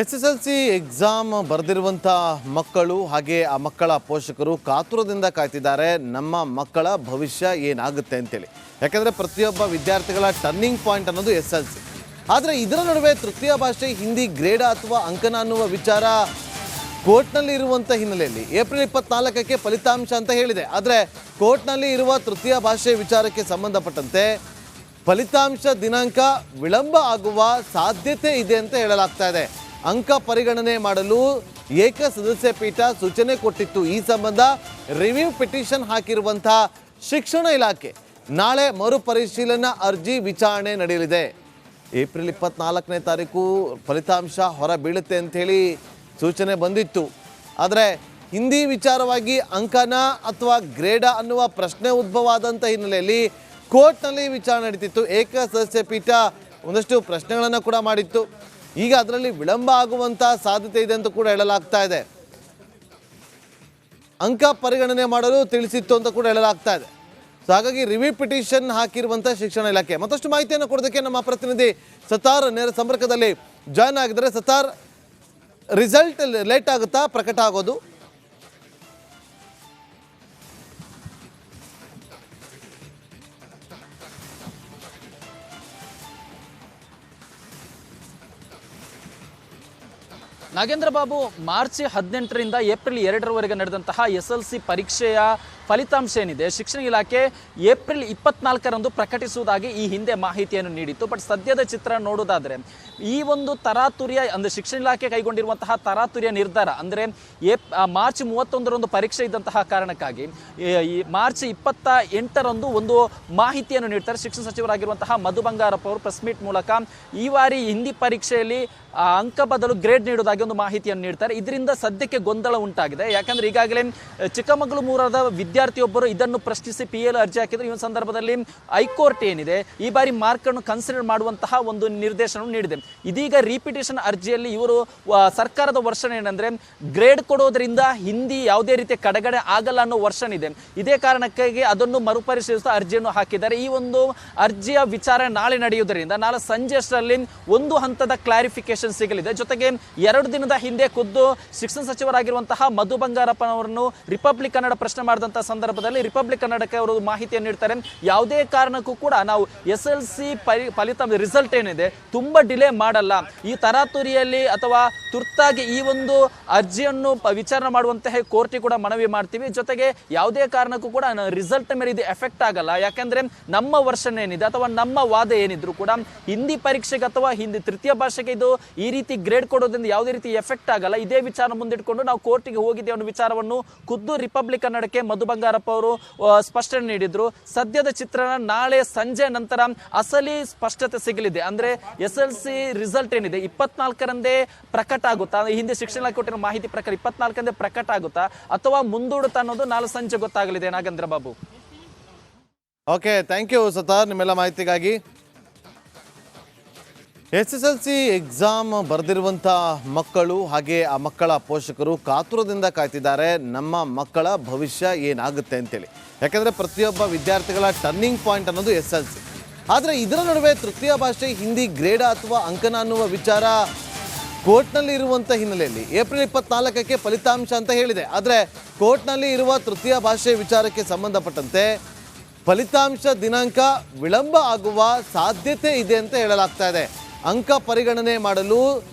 SSLC exam ಬರೆದಿರುವಂಥ ಮಕ್ಕಳು ಹಾಗೆ ಆ ಮಕ್ಕಳ ಪೋಷಕರು ಕಾತುರದಿಂದ ಕಾಯ್ತಿದ್ದಾರೆ ನಮ್ಮ ಮಕ್ಕಳ ಭವಿಷ್ಯ ಏನಾಗುತ್ತೆ ಅಂತೇಳಿ. ಯಾಕಂದರೆ ಪ್ರತಿಯೊಬ್ಬ ವಿದ್ಯಾರ್ಥಿಗಳ ಟರ್ನಿಂಗ್ ಪಾಯಿಂಟ್ ಅನ್ನೋದು SSLC. ಆದರೆ ಇದರ ನಡುವೆ ತೃತೀಯ ಭಾಷೆ ಹಿಂದಿ ಗ್ರೇಡ ಅಥವಾ ಅಂಕನ ಅನ್ನುವ ವಿಚಾರ ಕೋರ್ಟ್ನಲ್ಲಿ ಇರುವಂಥ ಹಿನ್ನೆಲೆಯಲ್ಲಿ ಏಪ್ರಿಲ್ 24ಕ್ಕೆ ಫಲಿತಾಂಶ ಅಂತ ಹೇಳಿದೆ. ಆದರೆ ಕೋರ್ಟ್ನಲ್ಲಿ ಇರುವ ತೃತೀಯ ಭಾಷೆ ವಿಚಾರಕ್ಕೆ ಸಂಬಂಧಪಟ್ಟಂತೆ ಫಲಿತಾಂಶ ದಿನಾಂಕ ವಿಳಂಬ ಆಗುವ ಸಾಧ್ಯತೆ ಇದೆ ಅಂತ ಹೇಳಲಾಗ್ತಾ ಇದೆ. ಅಂಕ ಪರಿಗಣನೆ ಮಾಡಲು ಏಕಸದಸ್ಯ ಪೀಠ ಸೂಚನೆ ಕೊಟ್ಟಿತ್ತು. ಈ ಸಂಬಂಧ ರಿವ್ಯೂ ಪಿಟಿಷನ್ ಹಾಕಿರುವಂಥ ಶಿಕ್ಷಣ ಇಲಾಖೆ ನಾಳೆ ಮರುಪರಿಶೀಲನಾ ಅರ್ಜಿ ವಿಚಾರಣೆ ನಡೆಯಲಿದೆ. ಏಪ್ರಿಲ್ 24ನೇ ತಾರೀಕು ಫಲಿತಾಂಶ ಹೊರ ಬೀಳುತ್ತೆ ಅಂಥೇಳಿ ಸೂಚನೆ ಬಂದಿತ್ತು. ಆದರೆ ಹಿಂದಿ ವಿಚಾರವಾಗಿ ಅಂಕನ ಅಥವಾ ಗ್ರೇಡ ಅನ್ನುವ ಪ್ರಶ್ನೆ ಉದ್ಭವ ಆದಂಥ ಹಿನ್ನೆಲೆಯಲ್ಲಿ ಕೋರ್ಟ್ನಲ್ಲಿ ವಿಚಾರಣೆ ನಡೀತಿತ್ತು. ಏಕಸದಸ್ಯ ಪೀಠ ಒಂದಷ್ಟು ಪ್ರಶ್ನೆಗಳನ್ನು ಕೂಡ ಮಾಡಿತ್ತು. ಈಗ ಅದರಲ್ಲಿ ವಿಳಂಬ ಆಗುವಂಥ ಸಾಧ್ಯತೆ ಇದೆ ಅಂತ ಕೂಡ ಹೇಳಲಾಗ್ತಾ ಇದೆ. ಅಂಕ ಪರಿಗಣನೆ ಮಾಡಲು ತಿಳಿಸಿತ್ತು ಅಂತ ಕೂಡ ಹೇಳಲಾಗ್ತಾ ಇದೆ. ಸೊ ಹಾಗಾಗಿ ರಿವ್ಯೂ ಪಿಟಿಷನ್ ಹಾಕಿರುವಂಥ ಶಿಕ್ಷಣ ಇಲಾಖೆ. ಮತ್ತಷ್ಟು ಮಾಹಿತಿಯನ್ನು ಕೊಡೋದಕ್ಕೆ ನಮ್ಮ ಪ್ರತಿನಿಧಿ ಸತಾರ್ ನೇರ ಸಂಪರ್ಕದಲ್ಲಿ ಜಾಯ್ನ್ ಆಗಿದ್ದಾರೆ. ಸತಾರ್, ರಿಸಲ್ಟ್ ಲೇಟ್ ಆಗುತ್ತಾ ಪ್ರಕಟ ಆಗೋದು? ನಾಗೇಂದ್ರ ಬಾಬು, ಮಾರ್ಚ್ 18ರಿಂದ ಏಪ್ರಿಲ್ 2ರವರೆಗೆ ನಡೆದಂತಹ SSLC ಪರೀಕ್ಷೆಯ ಫಲಿತಾಂಶ ಏನಿದೆ ಶಿಕ್ಷಣ ಇಲಾಖೆ ಏಪ್ರಿಲ್ 24ರಂದು ಪ್ರಕಟಿಸುವುದಾಗಿ ಈ ಹಿಂದೆ ಮಾಹಿತಿಯನ್ನು ನೀಡಿತ್ತು. ಬಟ್ ಸದ್ಯದ ಚಿತ್ರ ನೋಡೋದಾದರೆ ಈ ಒಂದು ತರಾತುರಿಯ ಅಂದರೆ ಶಿಕ್ಷಣ ಇಲಾಖೆ ಕೈಗೊಂಡಿರುವಂತಹ ತರಾತುರಿಯ ನಿರ್ಧಾರ ಅಂದರೆ ಮಾರ್ಚ್ 31ರಂದು ಪರೀಕ್ಷೆ ಇದ್ದಂತಹ ಕಾರಣಕ್ಕಾಗಿ ಈ ಮಾರ್ಚ್ 28ರಂದು ಒಂದು ಮಾಹಿತಿಯನ್ನು ನೀಡ್ತಾರೆ. ಶಿಕ್ಷಣ ಸಚಿವರಾಗಿರುವಂತಹ ಮಧು ಬಂಗಾರಪ್ಪ ಅವರು ಪ್ರೆಸ್ ಮೀಟ್ ಮೂಲಕ ಈ ಬಾರಿ ಹಿಂದಿ ಪರೀಕ್ಷೆಯಲ್ಲಿ ಅಂಕ ಬದಲು ಗ್ರೇಡ್ ನೀಡುವುದಾಗಿ ಒಂದು ಮಾಹಿತಿಯನ್ನು ನೀಡ್ತಾರೆ. ಇದರಿಂದ ಸದ್ಯಕ್ಕೆ ಗೊಂದಲ ಉಂಟಾಗಿದೆ. ಯಾಕಂದ್ರೆ ಈಗಾಗಲೇ ಚಿಕ್ಕಮಗಳೂರು ಮೂರದ ವಿದ್ಯಾರ್ಥಿಯೊಬ್ಬರು ಇದನ್ನು ಪ್ರಶ್ನಿಸಿ PL ಅರ್ಜಿ ಹಾಕಿದ್ರು. ಈ ಸಂದರ್ಭದಲ್ಲಿ ಹೈಕೋರ್ಟ್ ಏನಿದೆ ಈ ಬಾರಿ ಮಾರ್ಕ್ ಅನ್ನು ಕನ್ಸಿಡರ್ ಮಾಡುವಂತಹ ಒಂದು ನಿರ್ದೇಶನ ನೀಡಿದೆ. ಇದೀಗ ರಿಪಿಟೇಷನ್ ಅರ್ಜಿಯಲ್ಲಿ ಇವರು ಸರ್ಕಾರದ ವರ್ಷನ್ ಏನಂದ್ರೆ ಗ್ರೇಡ್ ಕೊಡೋದ್ರಿಂದ ಹಿಂದಿ ಯಾವುದೇ ರೀತಿಯ ಕಡೆಗಡೆ ಆಗಲ್ಲ ಅನ್ನೋ ವರ್ಷನ್ ಇದೆ. ಇದೇ ಕಾರಣಕ್ಕಾಗಿ ಅದನ್ನು ಮರುಪರಿಶೀಲಿಸುವ ಅರ್ಜಿಯನ್ನು ಹಾಕಿದ್ದಾರೆ. ಈ ಒಂದು ಅರ್ಜಿಯ ವಿಚಾರಣೆ ನಾಳೆ ನಡೆಯುವುದರಿಂದ ನಾಳೆ ಸಂಜೆ ಅಷ್ಟರಲ್ಲಿ ಒಂದು ಹಂತದ ಕ್ಲಾರಿಫಿಕೇಶನ್ ಸಿಗಲಿದೆ. ಜೊತೆಗೆ 2 ದಿನದ ಹಿಂದೆ ಖುದ್ದು ಶಿಕ್ಷಣ ಸಚಿವರಾಗಿರುವಂತಹ ಮಧು ಬಂಗಾರಪ್ಪನವರನ್ನು ರಿಪಬ್ಲಿಕ್ ಕನ್ನಡ ಪ್ರಶ್ನೆ ಮಾಡಿದಂತಹ ಸಂದರ್ಭದಲ್ಲಿ ರಿಪಬ್ಲಿಕ್ ಕನ್ನಡಕ್ಕೆ ಅವರು ಮಾಹಿತಿಯನ್ನು ನೀಡ್ತಾರೆ. ಯಾವುದೇ ಕಾರಣಕ್ಕೂ ಕೂಡ ನಾವು SSLC ಫಲಿತಾಂಶ ರಿಸಲ್ಟ್ ಏನಿದೆ ತುಂಬಾ ಡಿಲೇ ಮಾಡಲ್ಲ. ಈ ತರಾತುರಿಯಲ್ಲಿ ಅಥವಾ ತುರ್ತಾಗಿ ಈ ಒಂದು ಅರ್ಜಿಯನ್ನು ವಿಚಾರಣೆ ಮಾಡುವಂತಹ ಕೋರ್ಟಿಗೆ ಕೂಡ ಮನವಿ ಮಾಡ್ತೀವಿ. ಜೊತೆಗೆ ಯಾವುದೇ ಕಾರಣಕ್ಕೂ ಕೂಡ ರಿಸಲ್ಟ್ ಮೇಲೆ ಇದು ಎಫೆಕ್ಟ್ ಆಗಲ್ಲ. ಯಾಕಂದ್ರೆ ನಮ್ಮ ವರ್ಷನ್ ಏನಿದೆ ಅಥವಾ ನಮ್ಮ ವಾದ ಏನಿದ್ರು ಕೂಡ ಹಿಂದಿ ಪರೀಕ್ಷೆಗೆ ಅಥವಾ ಹಿಂದಿ ತೃತೀಯ ಭಾಷೆಗೆ ಇದು ಈ ರೀತಿ ಗ್ರೇಡ್ ಕೊಡೋದ್ರಿಂದ ಯಾವುದೇ ರೀತಿ ಎಫೆಕ್ಟ್ ಆಗಲ್ಲ. ಇದೇ ವಿಚಾರ ಮುಂದಿಟ್ಕೊಂಡು ನಾವು ಕೋರ್ಟಿಗೆ ಹೋಗಿದ್ದೇವೆ ಅನ್ನೋ ವಿಚಾರವನ್ನು ಖುದ್ದು ರಿಪಬ್ಲಿಕ್ ಕನ್ನಡಕ್ಕೆ ಮಧು ಬಂಗಾರಪ್ಪ ಅವರು ಸ್ಪಷ್ಟನೆ ನೀಡಿದ್ರು. ಸದ್ಯದ ಚಿತ್ರಣ ನಾಳೆ ಸಂಜೆ ನಂತರ ಅಸಲಿ ಸ್ಪಷ್ಟತೆ ಸಿಗಲಿದೆ. ಅಂದ್ರೆ SSLC ರಿಸಲ್ಟ್ ಏನಿದೆ 24ರಂದೇ ಪ್ರಕಟ ಆಗುತ್ತಾ, ಹಿಂದೆ ಶಿಕ್ಷಣ ಇಲಾಖೆ ಕೊಟ್ಟಿರೋ ಮಾಹಿತಿ ಪ್ರಕಾರ 24ರಂದೇ ಪ್ರಕಟ ಆಗುತ್ತಾ ಅಥವಾ ಮುಂದೂಡುತ್ತಾ ಅನ್ನೋದು ನಾಳೆ ಸಂಜೆ ಗೊತ್ತಾಗಲಿದೆ. Nagendra Babu. Okay, thank you Sattar ನಿಮ್ಮೆಲ್ಲ ಮಾಹಿತಿಗಾಗಿ. SSLC ಎಕ್ಸಾಮ್ ಬರೆದಿರುವಂಥ ಮಕ್ಕಳು ಹಾಗೆ ಆ ಮಕ್ಕಳ ಪೋಷಕರು ಕಾತುರದಿಂದ ಕಾಯ್ತಿದ್ದಾರೆ ನಮ್ಮ ಮಕ್ಕಳ ಭವಿಷ್ಯ ಏನಾಗುತ್ತೆ ಅಂತೇಳಿ. ಯಾಕಂದರೆ ಪ್ರತಿಯೊಬ್ಬ ವಿದ್ಯಾರ್ಥಿಗಳ ಟರ್ನಿಂಗ್ ಪಾಯಿಂಟ್ ಅನ್ನೋದು SSLC. ಆದರೆ ಇದರ ನಡುವೆ ತೃತೀಯ ಭಾಷೆ ಹಿಂದಿ ಗ್ರೇಡ ಅಥವಾ ಅಂಕನ ಅನ್ನುವ ವಿಚಾರ ಕೋರ್ಟ್ನಲ್ಲಿ ಇರುವಂಥ ಹಿನ್ನೆಲೆಯಲ್ಲಿ ಏಪ್ರಿಲ್ 24ಕ್ಕೆ ಫಲಿತಾಂಶ ಅಂತ ಹೇಳಿದೆ. ಆದರೆ ಕೋರ್ಟ್ನಲ್ಲಿ ಇರುವ ತೃತೀಯ ಭಾಷೆ ವಿಚಾರಕ್ಕೆ ಸಂಬಂಧಪಟ್ಟಂತೆ ಫಲಿತಾಂಶ ದಿನಾಂಕ ವಿಳಂಬ ಆಗುವ ಸಾಧ್ಯತೆ ಇದೆ ಅಂತ ಹೇಳಲಾಗ್ತಾ ಇದೆ. ಅಂಕ ಪರಿಗಣನೆ ಮಾಡಲು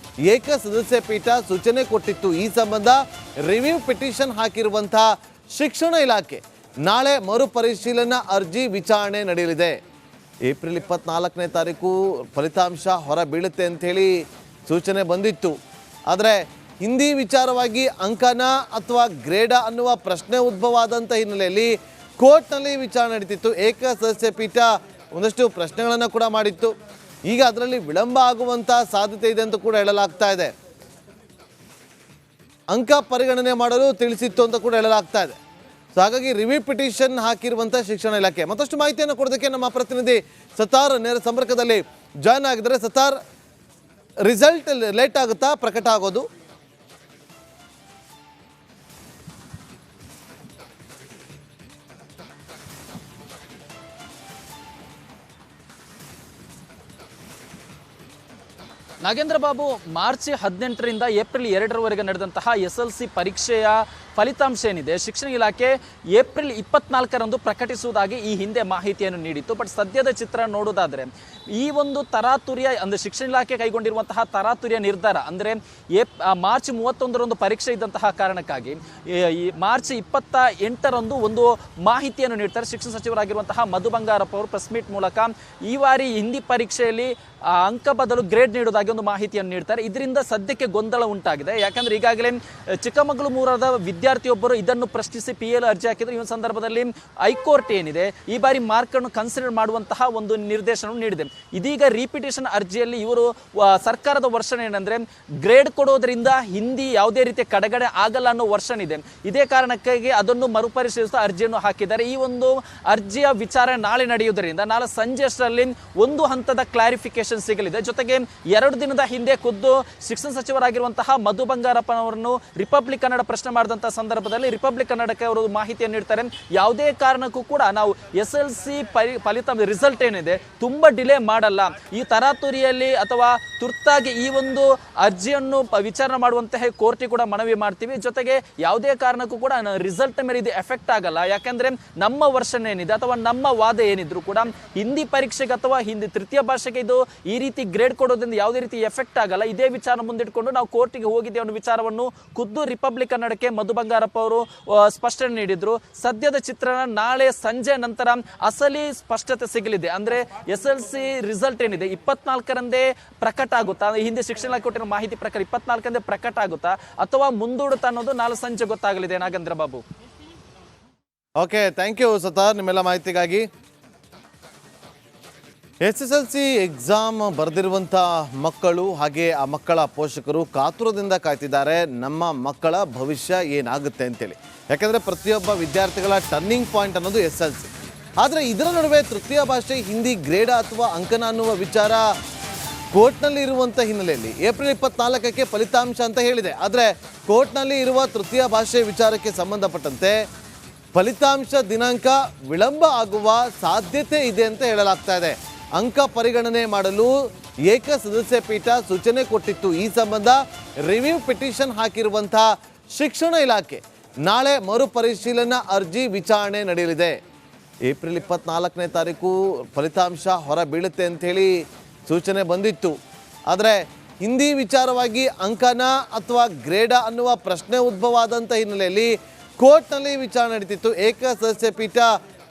ಏಕಸದಸ್ಯ ಪೀಠ ಸೂಚನೆ ಕೊಟ್ಟಿತ್ತು. ಈ ಸಂಬಂಧ ರಿವ್ಯೂ ಪಿಟಿಷನ್ ಹಾಕಿರುವಂಥ ಶಿಕ್ಷಣ ಇಲಾಖೆ ನಾಳೆ ಮರುಪರಿಶೀಲನಾ ಅರ್ಜಿ ವಿಚಾರಣೆ ನಡೆಯಲಿದೆ. ಏಪ್ರಿಲ್ 24ನೇ ತಾರೀಕು ಫಲಿತಾಂಶ ಹೊರ ಬೀಳುತ್ತೆ ಅಂಥೇಳಿ ಸೂಚನೆ ಬಂದಿತ್ತು. ಆದರೆ ಹಿಂದಿ ವಿಚಾರವಾಗಿ ಅಂಕನ ಅಥವಾ ಗ್ರೇಡ ಅನ್ನುವ ಪ್ರಶ್ನೆ ಉದ್ಭವ ಆದಂಥ ಹಿನ್ನೆಲೆಯಲ್ಲಿ ಕೋರ್ಟ್ನಲ್ಲಿ ವಿಚಾರಣೆ ನಡೀತಿತ್ತು. ಏಕಸದಸ್ಯ ಪೀಠ ಒಂದಷ್ಟು ಪ್ರಶ್ನೆಗಳನ್ನು ಕೂಡ ಮಾಡಿತ್ತು. ಈಗ ಅದರಲ್ಲಿ ವಿಳಂಬ ಆಗುವಂಥ ಸಾಧ್ಯತೆ ಇದೆ ಅಂತ ಕೂಡ ಹೇಳಲಾಗ್ತಾ ಇದೆ. ಅಂಕ ಪರಿಗಣನೆ ಮಾಡಲು ತಿಳಿಸಿತ್ತು ಅಂತ ಕೂಡ ಹೇಳಲಾಗ್ತಾ ಇದೆ. ಸೊ ಹಾಗಾಗಿ ರಿವ್ಯೂ ಪಿಟಿಷನ್ ಹಾಕಿರುವಂಥ ಶಿಕ್ಷಣ ಇಲಾಖೆ. ಮತ್ತಷ್ಟು ಮಾಹಿತಿಯನ್ನು ಕೊಡೋದಕ್ಕೆ ನಮ್ಮ ಪ್ರತಿನಿಧಿ ಸತಾರ್ ನೇರ ಸಂಪರ್ಕದಲ್ಲಿ ಜಾಯ್ನ್ ಆಗಿದ್ದಾರೆ. ಸತಾರ್, ರಿಸಲ್ಟ್ ಲೇಟ್ ಆಗುತ್ತಾ ಪ್ರಕಟ ಆಗೋದು? ನಾಗೇಂದ್ರ ಬಾಬು, ಮಾರ್ಚ್ 18ರಿಂದ ಏಪ್ರಿಲ್ 2ರವರೆಗೆ ನಡೆದಂತಹ SLC ಪರೀಕ್ಷೆಯ ಫಲಿತಾಂಶ ಏನಿದೆ ಶಿಕ್ಷಣ ಇಲಾಖೆ ಏಪ್ರಿಲ್ 24ರಂದು ಪ್ರಕಟಿಸುವುದಾಗಿ ಈ ಹಿಂದೆ ಮಾಹಿತಿಯನ್ನು ನೀಡಿತ್ತು. ಬಟ್ ಸದ್ಯದ ಚಿತ್ರ ನೋಡೋದಾದ್ರೆ ಈ ಒಂದು ತರಾತುರಿಯ ಅಂದ್ರೆ ಶಿಕ್ಷಣ ಇಲಾಖೆ ಕೈಗೊಂಡಿರುವಂತಹ ತರಾತುರಿಯ ನಿರ್ಧಾರ ಅಂದ್ರೆ ಮಾರ್ಚ್ 31ರಂದು ಪರೀಕ್ಷೆ ಇದ್ದಂತಹ ಕಾರಣಕ್ಕಾಗಿ ಈ ಮಾರ್ಚ್ 28ರಂದು ಒಂದು ಮಾಹಿತಿಯನ್ನು ನೀಡ್ತಾರೆ. ಶಿಕ್ಷಣ ಸಚಿವರಾಗಿರುವಂತಹ ಮಧು ಬಂಗಾರಪ್ಪ ಅವರು ಪ್ರೆಸ್ ಮೀಟ್ ಮೂಲಕ ಈ ಬಾರಿ ಹಿಂದಿ ಪರೀಕ್ಷೆಯಲ್ಲಿ ಅಂಕ ಬದಲು ಗ್ರೇಡ್ ನೀಡುವುದಾಗಿ ಒಂದು ಮಾಹಿತಿಯನ್ನು ನೀಡ್ತಾರೆ. ಇದರಿಂದ ಸದ್ಯಕ್ಕೆ ಗೊಂದಲ ಉಂಟಾಗಿದೆ. ಯಾಕಂದ್ರೆ ಈಗಾಗಲೇ ಚಿಕ್ಕಮಗಳೂರು ಮೂರದ ವಿದ್ಯಾರ್ಥಿಯೊಬ್ಬರು ಇದನ್ನು ಪ್ರಶ್ನಿಸಿ PL ಅರ್ಜಿ ಹಾಕಿದ್ರು. ಈ ಸಂದರ್ಭದಲ್ಲಿ ಹೈಕೋರ್ಟ್ ಏನಿದೆ ಈ ಬಾರಿ ಮಾರ್ಕ್ ಅನ್ನು ಕನ್ಸಿಡರ್ ಮಾಡುವಂತಹ ಒಂದು ನಿರ್ದೇಶನ ನೀಡಿದೆ. ಇದೀಗ ರಿಪಿಟೇಷನ್ ಅರ್ಜಿಯಲ್ಲಿ ಇವರು ಸರ್ಕಾರದ ವರ್ಷನ್ ಏನಂದ್ರೆ ಗ್ರೇಡ್ ಕೊಡೋದ್ರಿಂದ ಹಿಂದಿ ಯಾವುದೇ ರೀತಿಯ ಕಡೆಗಡೆ ಆಗಲ್ಲ ಅನ್ನೋ ವರ್ಷನ್ ಇದೆ. ಇದೇ ಕಾರಣಕ್ಕಾಗಿ ಅದನ್ನು ಮರುಪರಿಶೀಲಿಸುವ ಅರ್ಜಿಯನ್ನು ಹಾಕಿದ್ದಾರೆ. ಈ ಒಂದು ಅರ್ಜಿಯ ವಿಚಾರ ನಾಳೆ ನಡೆಯುವುದರಿಂದ ನಾಳೆ ಸಂಜೆ ಅಷ್ಟರಲ್ಲಿ ಒಂದು ಹಂತದ ಕ್ಲಾರಿಫಿಕೇಶನ್ ಸಿಗಲಿದೆ. ಜೊತೆಗೆ 2 ದಿನದ ಹಿಂದೆ ಖುದ್ದು ಶಿಕ್ಷಣ ಸಚಿವರಾಗಿರುವಂತಹ ಮಧು ಬಂಗಾರಪ್ಪನವರನ್ನು ರಿಪಬ್ಲಿಕ್ ಕನ್ನಡ ಪ್ರಶ್ನೆ ಮಾಡಿದಂತಹ ಸಂದರ್ಭದಲ್ಲಿ ರಿಪಬ್ಲಿಕ್ ಕನ್ನಡಕ್ಕೆ ಅವರು ಮಾಹಿತಿಯನ್ನು ನೀಡ್ತಾರೆ. ಯಾವುದೇ ಕಾರಣಕ್ಕೂ ಕೂಡ ನಾವು SLC ಫಲಿತಾಂಶ ರಿಸಲ್ಟ್ ಏನಿದೆ ತುಂಬಾ ಡಿಲೇ ಮಾಡಲ್ಲ. ಈ ತರಾತುರಿಯಲ್ಲಿ ಅಥವಾ ತುರ್ತಾಗಿ ಈ ಒಂದು ಅರ್ಜಿಯನ್ನು ವಿಚಾರಣೆ ಮಾಡುವಂತಹ ಕೋರ್ಟಿಗೆ ಕೂಡ ಮನವಿ ಮಾಡ್ತೀವಿ. ಜೊತೆಗೆ ಯಾವುದೇ ಕಾರಣಕ್ಕೂ ಕೂಡ ರಿಸಲ್ಟ್ ಮೇಲೆ ಇದು ಎಫೆಕ್ಟ್ ಆಗಲ್ಲ. ಯಾಕಂದ್ರೆ ನಮ್ಮ ವರ್ಷನ್ ಏನಿದೆ ಅಥವಾ ನಮ್ಮ ವಾದ ಏನಿದ್ರು ಕೂಡ ಹಿಂದಿ ಪರೀಕ್ಷೆಗೆ ಅಥವಾ ಹಿಂದಿ ತೃತೀಯ ಭಾಷೆಗೆ ಇದು ಈ ರೀತಿ ಗ್ರೇಡ್ ಕೊಡೋದ್ರಿಂದ ಯಾವುದೇ ರೀತಿ ಎಫೆಕ್ಟ್ ಆಗಲ್ಲ. ಇದೇ ವಿಚಾರ ಮುಂದಿಟ್ಕೊಂಡು ನಾವು ಕೋರ್ಟಿಗೆ ಹೋಗಿದ್ದೇವೆ ಅನ್ನೋ ವಿಚಾರವನ್ನು ಖುದ್ದು ರಿಪಬ್ಲಿಕ್ ಕನ್ನಡಕ್ಕೆ ಮಧು ಬಂಗಾರಪ್ಪ ಅವರು ಸ್ಪಷ್ಟನೆ ನೀಡಿದ್ರು. ಸದ್ಯದ ಚಿತ್ರಣ ನಾಳೆ ಸಂಜೆ ನಂತರ ಅಸಲಿ ಸ್ಪಷ್ಟತೆ ಸಿಗಲಿದೆ. ಅಂದ್ರೆ SLC ರಿಸಲ್ಟ್ ಏನಿದೆ 24ರಂದೇ ಪ್ರಕಟ ಆಗುತ್ತಾ, ಹಿಂದೆ ಶಿಕ್ಷಣ ಇಲಾಖೆ ಕೊಟ್ಟಿರೋ ಮಾಹಿತಿ ಪ್ರಕಾರ 24ರಂದೇ ಪ್ರಕಟ ಆಗುತ್ತಾ ಅಥವಾ ಮುಂದೂಡುತ್ತಾ ಅನ್ನೋದು ನಾಳೆ ಸಂಜೆ ಗೊತ್ತಾಗಲಿದೆ. Nagendra Babu. Okay, thank you Sattar ನಿಮ್ಮೆಲ್ಲ ಮಾಹಿತಿಗಾಗಿ. SSLC ಎಕ್ಸಾಮ್ ಬರೆದಿರುವಂಥ ಮಕ್ಕಳು ಹಾಗೆ ಆ ಮಕ್ಕಳ ಪೋಷಕರು ಕಾತುರದಿಂದ ಕಾಯ್ತಿದ್ದಾರೆ ನಮ್ಮ ಮಕ್ಕಳ ಭವಿಷ್ಯ ಏನಾಗುತ್ತೆ ಅಂತೇಳಿ. ಯಾಕೆಂದರೆ ಪ್ರತಿಯೊಬ್ಬ ವಿದ್ಯಾರ್ಥಿಗಳ ಟರ್ನಿಂಗ್ ಪಾಯಿಂಟ್ ಅನ್ನೋದು SLC. ಆದರೆ ಇದರ ನಡುವೆ ತೃತೀಯ ಭಾಷೆ ಹಿಂದಿ ಗ್ರೇಡ ಅಥವಾ ಅಂಕನ ಅನ್ನುವ ವಿಚಾರ ಕೋರ್ಟ್ನಲ್ಲಿ ಇರುವಂಥ ಹಿನ್ನೆಲೆಯಲ್ಲಿ ಏಪ್ರಿಲ್ 24ಕ್ಕೆ ಫಲಿತಾಂಶ ಅಂತ ಹೇಳಿದೆ. ಆದರೆ ಕೋರ್ಟ್ನಲ್ಲಿ ಇರುವ ತೃತೀಯ ಭಾಷೆ ವಿಚಾರಕ್ಕೆ ಸಂಬಂಧಪಟ್ಟಂತೆ ಫಲಿತಾಂಶ ದಿನಾಂಕ ವಿಳಂಬ ಆಗುವ ಸಾಧ್ಯತೆ ಇದೆ ಅಂತ ಹೇಳಲಾಗ್ತಾ ಇದೆ. ಅಂಕ ಪರಿಗಣನೆ ಮಾಡಲು ಏಕಸದಸ್ಯ ಪೀಠ ಸೂಚನೆ ಕೊಟ್ಟಿತ್ತು. ಈ ಸಂಬಂಧ ರಿವ್ಯೂ ಪಿಟಿಷನ್ ಹಾಕಿರುವಂಥ ಶಿಕ್ಷಣ ಇಲಾಖೆ ನಾಳೆ ಮರುಪರಿಶೀಲನಾ ಅರ್ಜಿ ವಿಚಾರಣೆ ನಡೆಯಲಿದೆ. ಏಪ್ರಿಲ್ 24ನೇ ತಾರೀಕು ಫಲಿತಾಂಶ ಹೊರ ಬೀಳುತ್ತೆ ಅಂಥೇಳಿ ಸೂಚನೆ ಬಂದಿತ್ತು. ಆದರೆ ಹಿಂದಿ ವಿಚಾರವಾಗಿ ಅಂಕನ ಅಥವಾ ಗ್ರೇಡ ಅನ್ನುವ ಪ್ರಶ್ನೆ ಉದ್ಭವ ಆದಂಥ ಹಿನ್ನೆಲೆಯಲ್ಲಿ ಕೋರ್ಟ್ನಲ್ಲಿ ವಿಚಾರಣೆ ನಡೀತಿತ್ತು. ಏಕಸದಸ್ಯ ಪೀಠ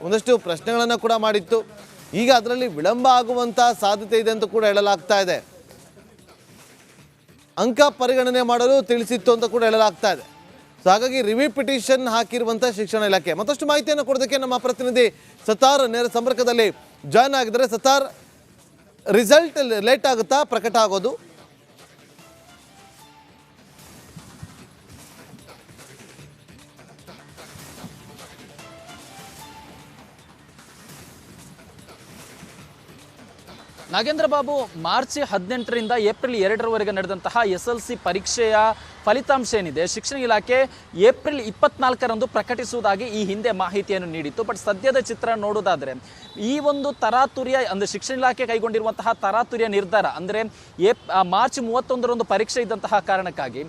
ಒಂದಷ್ಟು ಪ್ರಶ್ನೆಗಳನ್ನು ಕೂಡ ಮಾಡಿತ್ತು. ಈಗ ಅದರಲ್ಲಿ ವಿಳಂಬ ಆಗುವಂಥ ಸಾಧ್ಯತೆ ಇದೆ ಅಂತ ಕೂಡ ಹೇಳಲಾಗ್ತಾ ಇದೆ. ಅಂಕ ಪರಿಗಣನೆ ಮಾಡಲು ತಿಳಿಸಿತ್ತು ಅಂತ ಕೂಡ ಹೇಳಲಾಗ್ತಾ ಇದೆ. ಸೊ ಹಾಗಾಗಿ ರಿವ್ಯೂ ಪಿಟಿಷನ್ ಹಾಕಿರುವಂಥ ಶಿಕ್ಷಣ ಇಲಾಖೆ. ಮತ್ತಷ್ಟು ಮಾಹಿತಿಯನ್ನು ಕೊಡೋದಕ್ಕೆ ನಮ್ಮ ಪ್ರತಿನಿಧಿ ಸತಾರ್ ನೇರ ಸಂಪರ್ಕದಲ್ಲಿ ಜಾಯ್ನ್ ಆಗಿದ್ದಾರೆ. ಸತಾರ್, ರಿಸಲ್ಟ್ ಲೇಟ್ ಆಗುತ್ತಾ ಪ್ರಕಟ ಆಗೋದು? ನಾಗೇಂದ್ರ ಬಾಬು, ಮಾರ್ಚ್ 18ರಿಂದ ಏಪ್ರಿಲ್ 2ರವರೆಗೆ ನಡೆದಂತಹ SLC ಪರೀಕ್ಷೆಯ ಫಲಿತಾಂಶ ಏನಿದೆ ಶಿಕ್ಷಣ ಇಲಾಖೆ ಏಪ್ರಿಲ್ 24ರಂದು ಪ್ರಕಟಿಸುವುದಾಗಿ ಈ ಹಿಂದೆ ಮಾಹಿತಿಯನ್ನು ನೀಡಿತ್ತು. ಬಟ್ ಸದ್ಯದ ಚಿತ್ರ ನೋಡೋದಾದ್ರೆ ಈ ಒಂದು ತರಾತುರಿಯ ಅಂದ್ರೆ ಶಿಕ್ಷಣ ಇಲಾಖೆ ಕೈಗೊಂಡಿರುವಂತಹ ತರಾತುರಿಯ ನಿರ್ಧಾರ ಅಂದ್ರೆ ಮಾರ್ಚ್ 31ರಂದು ಪರೀಕ್ಷೆ ಇದ್ದಂತಹ ಕಾರಣಕ್ಕಾಗಿ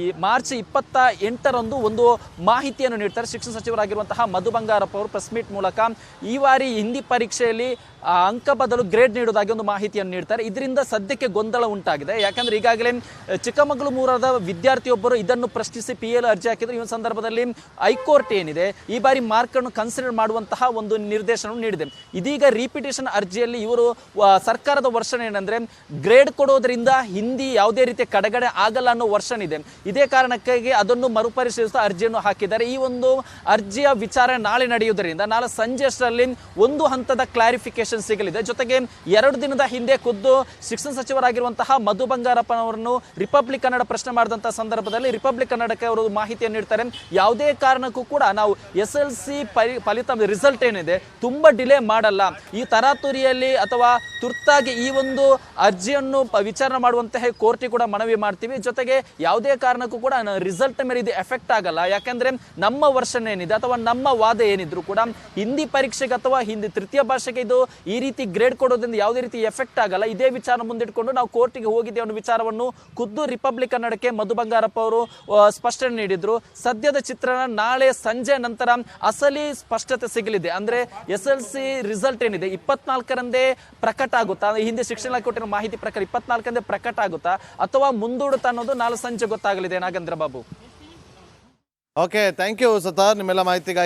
ಈ ಮಾರ್ಚ್ 28ರಂದು ಒಂದು ಮಾಹಿತಿಯನ್ನು ನೀಡ್ತಾರೆ. ಶಿಕ್ಷಣ ಸಚಿವರಾಗಿರುವಂತಹ ಮಧು ಬಂಗಾರಪ್ಪ ಅವರು ಪ್ರೆಸ್ ಮೀಟ್ ಮೂಲಕ ಈ ಬಾರಿ ಹಿಂದಿ ಪರೀಕ್ಷೆಯಲ್ಲಿ ಅಂಕ ಬದಲು ಗ್ರೇಡ್ ನೀಡುವುದಾಗಿ ಒಂದು ಮಾಹಿತಿಯನ್ನು ನೀಡ್ತಾರೆ. ಇದರಿಂದ ಸದ್ಯಕ್ಕೆ ಗೊಂದಲ ಉಂಟಾಗಿದೆ. ಯಾಕಂದ್ರೆ ಈಗಾಗಲೇ ಚಿಕ್ಕಮಗಳೂರು ಮೂರದ ವಿದ್ಯಾರ್ಥಿಯೊಬ್ಬರು ಇದನ್ನು ಪ್ರಶ್ನಿಸಿ PL ಅರ್ಜಿ ಹಾಕಿದ್ರು. ಈ ಸಂದರ್ಭದಲ್ಲಿ ಹೈಕೋರ್ಟ್ ಏನಿದೆ ಈ ಬಾರಿ ಮಾರ್ಕ್ ಅನ್ನು ಕನ್ಸಿಡರ್ ಮಾಡುವಂತಹ ಒಂದು ನಿರ್ದೇಶನ ನೀಡಿದೆ. ಇದೀಗ ರಿಪಿಟೇಷನ್ ಅರ್ಜಿಯಲ್ಲಿ ಇವರು ಸರ್ಕಾರದ ವರ್ಷನ್ ಏನಂದ್ರೆ ಗ್ರೇಡ್ ಕೊಡೋದ್ರಿಂದ ಹಿಂದಿ ಯಾವುದೇ ರೀತಿಯ ಕಡೆಗಡೆ ಆಗಲ್ಲ ಅನ್ನೋ ವರ್ಷನ್ ಇದೆ. ಇದೇ ಕಾರಣಕ್ಕಾಗಿ ಅದನ್ನು ಮರುಪರಿಶೀಲಿಸುವ ಅರ್ಜಿಯನ್ನು ಹಾಕಿದ್ದಾರೆ. ಈ ಒಂದು ಅರ್ಜಿಯ ವಿಚಾರ ನಾಳೆ ನಡೆಯುವುದರಿಂದ ನಾಳೆ ಸಂಜೆ ಅಷ್ಟರಲ್ಲಿ ಒಂದು ಹಂತದ ಕ್ಲಾರಿಫಿಕೇಶನ್ ಸಿಗಲಿದೆ. ಜೊತೆಗೆ 2 ದಿನದ ಹಿಂದೆ ಖುದ್ದು ಶಿಕ್ಷಣ ಸಚಿವರಾಗಿರುವಂತಹ ಮಧು ಬಂಗಾರಪ್ಪನವರನ್ನು ರಿಪಬ್ಲಿಕ್ ಕನ್ನಡ ಪ್ರಶ್ನೆ ಮಾಡಿದಂತಹ ಸಂದರ್ಭದಲ್ಲಿ ರಿಪಬ್ಲಿಕ್ ಕನ್ನಡಕ್ಕೆ ಅವರು ಮಾಹಿತಿಯನ್ನು ನೀಡ್ತಾರೆ. ಯಾವುದೇ ಕಾರಣಕ್ಕೂ ಕೂಡ ನಾವು SLC ಫಲಿತಾಂಶ ರಿಸಲ್ಟ್ ಏನಿದೆ ತುಂಬಾ ಡಿಲೇ ಮಾಡಲ್ಲ. ಈ ತರಾತುರಿಯಲ್ಲಿ ಅಥವಾ ತುರ್ತಾಗಿ ಈ ಒಂದು ಅರ್ಜಿಯನ್ನು ವಿಚಾರಣೆ ಮಾಡುವಂತಹ ಕೋರ್ಟಿಗೆ ಕೂಡ ಮನವಿ ಮಾಡ್ತೀವಿ. ಜೊತೆಗೆ ಯಾವುದೇ ಕಾರಣಕ್ಕೂ ಕೂಡ ರಿಸಲ್ಟ್ ಮೇಲೆ ಇದು ಎಫೆಕ್ಟ್ ಆಗಲ್ಲ. ಯಾಕಂದ್ರೆ ನಮ್ಮ ವರ್ಷನ್ ಏನಿದೆ ಅಥವಾ ನಮ್ಮ ವಾದ ಏನಿದ್ರು ಕೂಡ ಹಿಂದಿ ಪರೀಕ್ಷೆಗೆ ಅಥವಾ ಹಿಂದಿ ತೃತೀಯ ಭಾಷೆಗೆ ಇದು ಈ ರೀತಿ ಗ್ರೇಡ್ ಕೊಡೋದ್ರಿಂದ ಯಾವುದೇ ರೀತಿ ಎಫೆಕ್ಟ್ ಆಗಲ್ಲ. ಇದೇ ವಿಚಾರ ಮುಂದಿಟ್ಕೊಂಡು ನಾವು ಕೋರ್ಟಿಗೆ ಹೋಗಿದ್ದೇವೆ ಅನ್ನೋ ವಿಚಾರವನ್ನು ಖುದ್ದು ರಿಪಬ್ಲಿಕ್ ಕನ್ನಡಕ್ಕೆ ಮಧು ಬಂಗಾರಪ್ಪ ಅವರು ಸ್ಪಷ್ಟನೆ ನೀಡಿದ್ರು. ಸದ್ಯದ ಚಿತ್ರಣ ನಾಳೆ ಸಂಜೆ ನಂತರ ಅಸಲಿ ಸ್ಪಷ್ಟತೆ ಸಿಗಲಿದೆ. ಅಂದ್ರೆ SLC ರಿಸಲ್ಟ್ ಏನಿದೆ 24ರಂದೇ ಪ್ರಕಟ ಆಗುತ್ತಾ, ಹಿಂದೆ ಶಿಕ್ಷಣ ಇಲಾಖೆ ಕೊಟ್ಟಿರೋ ಮಾಹಿತಿ ಪ್ರಕಾರ 24ರಂದೇ ಪ್ರಕಟ ಆಗುತ್ತಾ ಅಥವಾ ಮುಂದೂಡುತ್ತಾ ಅನ್ನೋದು ನಾಳೆ ಸಂಜೆ ಗೊತ್ತಾಗಲಿದೆ. Nagendra Babu. Okay, thank you Sattar ನಿಮ್ಮೆಲ್ಲ ಮಾಹಿತಿಗಾಗಿ.